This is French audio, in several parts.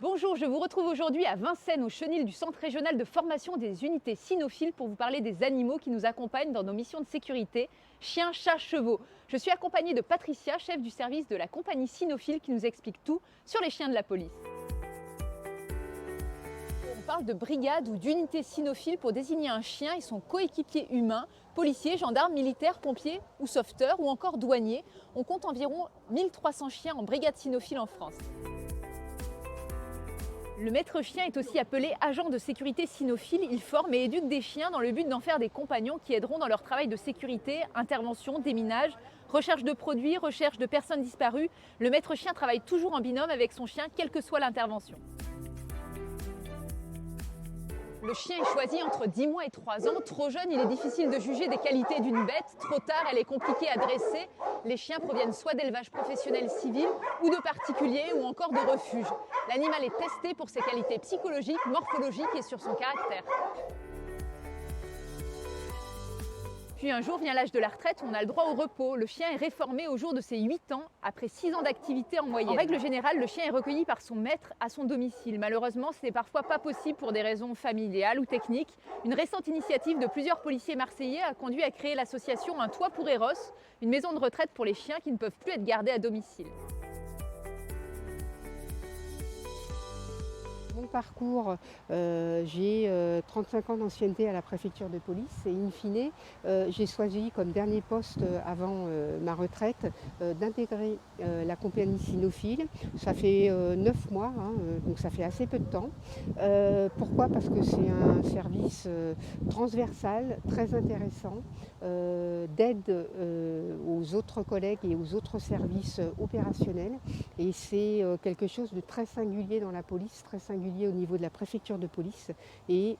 Bonjour, je vous retrouve aujourd'hui à Vincennes, au chenil du Centre régional de formation des unités cynophiles pour vous parler des animaux qui nous accompagnent dans nos missions de sécurité, chiens, chats, chevaux. Je suis accompagnée de Patricia, chef du service de la compagnie cynophile, qui nous explique tout sur les chiens de la police. On parle de brigade ou d'unité cynophile pour désigner un chien et son coéquipier humain, policier, gendarme, militaire, pompier ou sauveteur ou encore douanier. On compte environ 1300 chiens en brigade cynophile en France. Le maître chien est aussi appelé agent de sécurité cynophile. Il forme et éduque des chiens dans le but d'en faire des compagnons qui aideront dans leur travail de sécurité, intervention, déminage, recherche de produits, recherche de personnes disparues. Le maître chien travaille toujours en binôme avec son chien, quelle que soit l'intervention. Le chien est choisi entre 10 mois et 3 ans. Trop jeune, il est difficile de juger des qualités d'une bête. Trop tard, elle est compliquée à dresser. Les chiens proviennent soit d'élevage professionnel civil ou de particuliers ou encore de refuges. L'animal est testé pour ses qualités psychologiques, morphologiques et sur son caractère. Puis un jour vient l'âge de la retraite, on a le droit au repos. Le chien est réformé au jour de ses 8 ans, après 6 ans d'activité en moyenne. En règle générale, le chien est recueilli par son maître à son domicile. Malheureusement, ce n'est parfois pas possible pour des raisons familiales ou techniques. Une récente initiative de plusieurs policiers marseillais a conduit à créer l'association Un Toit pour Eros, une maison de retraite pour les chiens qui ne peuvent plus être gardés à domicile. Mon parcours, j'ai 35 ans d'ancienneté à la préfecture de police et in fine, j'ai choisi comme dernier poste avant ma retraite d'intégrer la compagnie cynophile. Ça fait 9 mois, hein, donc ça fait assez peu de temps. Pourquoi? Parce que c'est un service transversal, très intéressant, d'aide aux autres collègues et aux autres services opérationnels. Et c'est quelque chose de très singulier dans la police, très singulier au niveau de la préfecture de police et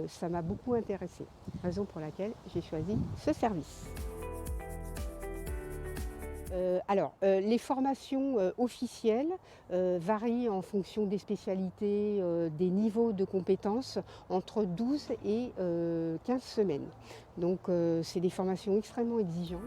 ça m'a beaucoup intéressée, raison pour laquelle j'ai choisi ce service. Les formations officielles varient en fonction des spécialités, des niveaux de compétences entre 12 et 15 semaines. Donc c'est des formations extrêmement exigeantes.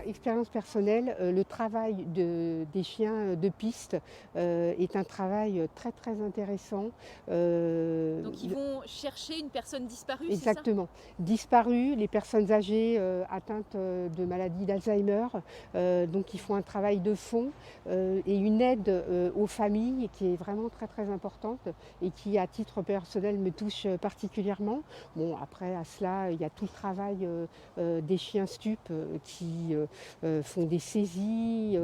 Expérience personnelle, le travail des chiens de piste est un travail très très intéressant. Donc ils vont chercher une personne disparue, Exactement. Disparues, les personnes âgées atteintes de maladie d'Alzheimer. Donc ils font un travail de fond et une aide aux familles qui est vraiment très très importante et qui à titre personnel me touche particulièrement. Bon, après à cela, il y a tout le travail des chiens stupes qui font des saisies,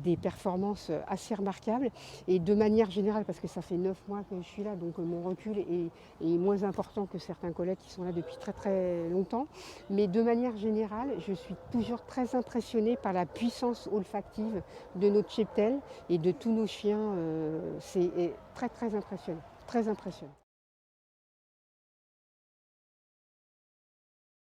des performances assez remarquables. Et de manière générale, parce que ça fait 9 mois que je suis là, donc mon recul est moins important que certains collègues qui sont là depuis très très longtemps. Mais de manière générale, je suis toujours très impressionnée par la puissance olfactive de notre cheptel et de tous nos chiens. C'est très très impressionnant, très impressionnant.